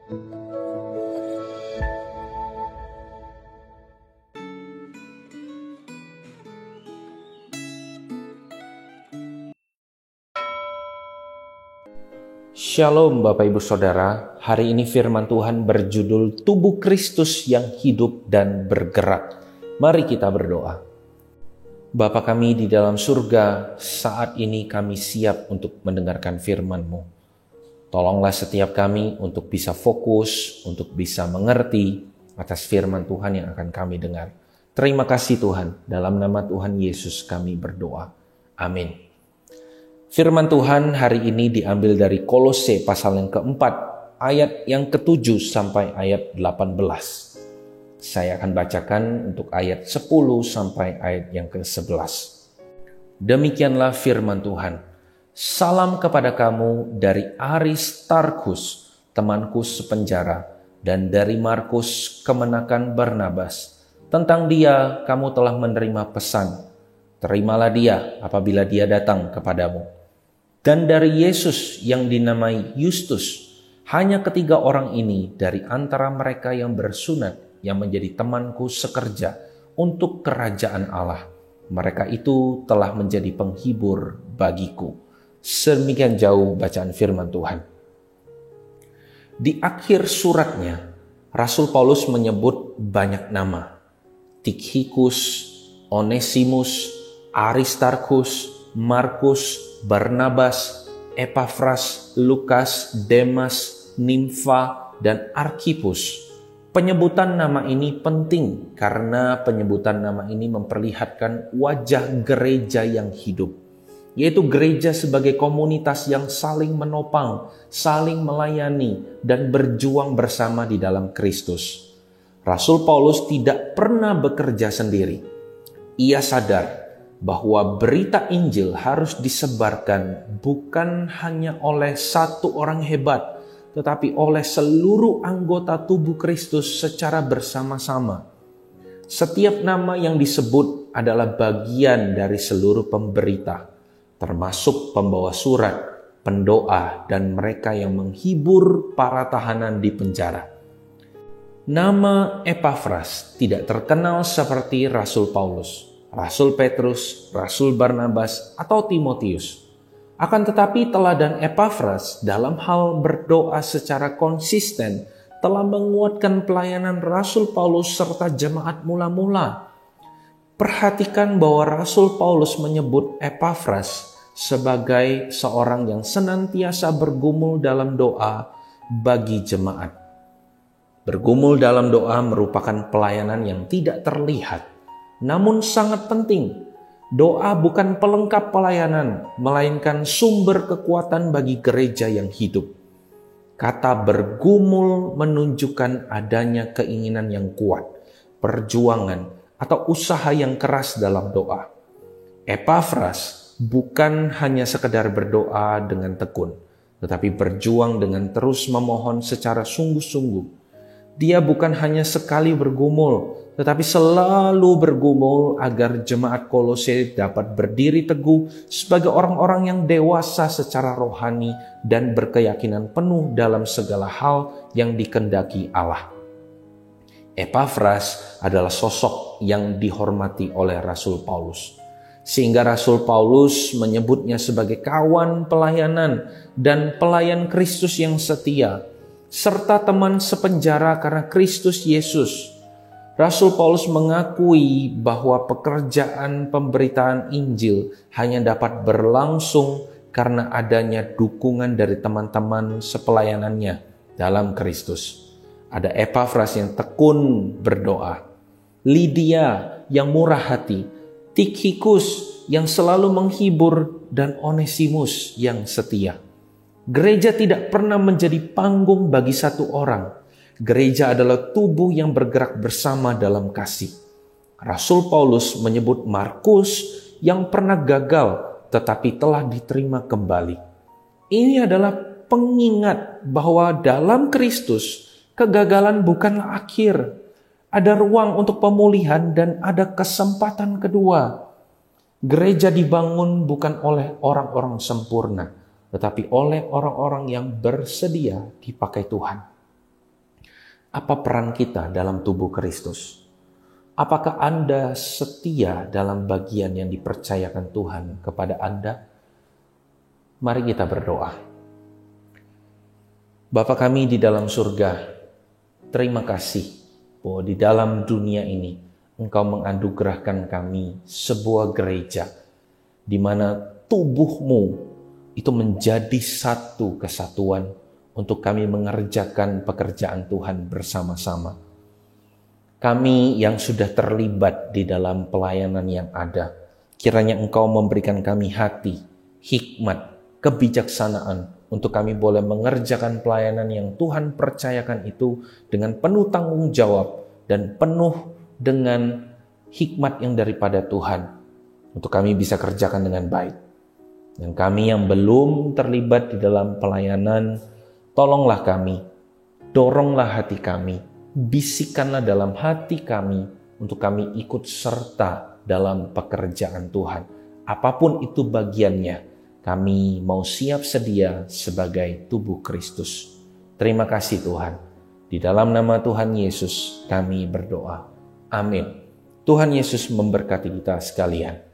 Shalom Bapak Ibu Saudara, hari ini firman Tuhan berjudul Tubuh Kristus yang hidup dan bergerak. Mari kita berdoa. Bapa kami di dalam surga, saat ini kami siap untuk mendengarkan firman-Mu. Tolonglah setiap kami untuk bisa fokus, untuk bisa mengerti atas firman Tuhan yang akan kami dengar. Terima kasih Tuhan, dalam nama Tuhan Yesus kami berdoa. Amin. Firman Tuhan hari ini diambil dari Kolose pasal yang keempat, ayat yang ke-7 sampai ayat 18. Saya akan bacakan untuk ayat 10 sampai ayat yang ke-11. Demikianlah firman Tuhan. Salam kepada kamu dari Aristarkhus, temanku sepenjara, dan dari Markus, kemenakan Barnabas. Tentang dia kamu telah menerima pesan. Terimalah dia apabila dia datang kepadamu. Dan dari Yesus yang dinamai Yustus, hanya ketiga orang ini dari antara mereka yang bersunat yang menjadi temanku sekerja untuk kerajaan Allah. Mereka itu telah menjadi penghibur bagiku. Sedemikian jauh bacaan firman Tuhan. Di akhir suratnya, Rasul Paulus menyebut banyak nama. Tikhikus, Onesimus, Aristarkhus, Markus, Barnabas, Epafras, Lukas, Demas, Nimfa, dan Arkhipus. Penyebutan nama ini penting karena penyebutan nama ini memperlihatkan wajah gereja yang hidup, yaitu gereja sebagai komunitas yang saling menopang, saling melayani, dan berjuang bersama di dalam Kristus. Rasul Paulus tidak pernah bekerja sendiri. Ia sadar bahwa berita Injil harus disebarkan bukan hanya oleh satu orang hebat, tetapi oleh seluruh anggota tubuh Kristus secara bersama-sama. Setiap nama yang disebut adalah bagian dari seluruh pemberita, termasuk pembawa surat, pendoa, dan mereka yang menghibur para tahanan di penjara. Nama Epafras tidak terkenal seperti Rasul Paulus, Rasul Petrus, Rasul Barnabas, atau Timotius. Akan tetapi teladan Epafras dalam hal berdoa secara konsisten telah menguatkan pelayanan Rasul Paulus serta jemaat mula-mula. Perhatikan bahwa Rasul Paulus menyebut Epafras sebagai seorang yang senantiasa bergumul dalam doa bagi jemaat. Bergumul dalam doa merupakan pelayanan yang tidak terlihat, namun sangat penting. Doa bukan pelengkap pelayanan, melainkan sumber kekuatan bagi gereja yang hidup. Kata bergumul menunjukkan adanya keinginan yang kuat, perjuangan, atau usaha yang keras dalam doa. Epafras bukan hanya sekedar berdoa dengan tekun, tetapi berjuang dengan terus memohon secara sungguh-sungguh. Dia bukan hanya sekali bergumul, tetapi selalu bergumul agar jemaat Kolose dapat berdiri teguh sebagai orang-orang yang dewasa secara rohani dan berkeyakinan penuh dalam segala hal yang dikehendaki Allah. Epafras adalah sosok yang dihormati oleh Rasul Paulus, sehingga Rasul Paulus menyebutnya sebagai kawan pelayanan dan pelayan Kristus yang setia, serta teman sepenjara karena Kristus Yesus. Rasul Paulus mengakui bahwa pekerjaan pemberitaan Injil hanya dapat berlangsung karena adanya dukungan dari teman-teman sepelayanannya dalam Kristus. Ada Epafras yang tekun berdoa, Lydia yang murah hati, Tikhikus yang selalu menghibur, dan Onesimus yang setia. Gereja tidak pernah menjadi panggung bagi satu orang. Gereja adalah tubuh yang bergerak bersama dalam kasih. Rasul Paulus menyebut Markus yang pernah gagal tetapi telah diterima kembali. Ini adalah pengingat bahwa dalam Kristus kegagalan bukanlah akhir. Ada ruang untuk pemulihan dan ada kesempatan kedua. Gereja dibangun bukan oleh orang-orang sempurna, tetapi oleh orang-orang yang bersedia dipakai Tuhan. Apa peran kita dalam tubuh Kristus? Apakah Anda setia dalam bagian yang dipercayakan Tuhan kepada Anda? Mari kita berdoa. Bapa kami di dalam surga, terima kasih bahwa di dalam dunia ini Engkau menganugerahkan kami sebuah gereja di mana tubuh-Mu itu menjadi satu kesatuan untuk kami mengerjakan pekerjaan Tuhan bersama-sama. Kami yang sudah terlibat di dalam pelayanan yang ada, kiranya Engkau memberikan kami hati, hikmat, kebijaksanaan untuk kami boleh mengerjakan pelayanan yang Tuhan percayakan itu dengan penuh tanggung jawab dan penuh dengan hikmat yang daripada Tuhan untuk kami bisa kerjakan dengan baik. Dan kami yang belum terlibat di dalam pelayanan, tolonglah kami, doronglah hati kami, bisikanlah dalam hati kami untuk kami ikut serta dalam pekerjaan Tuhan. Apapun itu bagiannya, kami mau siap sedia sebagai tubuh Kristus. Terima kasih Tuhan. Di dalam nama Tuhan Yesus kami berdoa. Amin. Tuhan Yesus memberkati kita sekalian.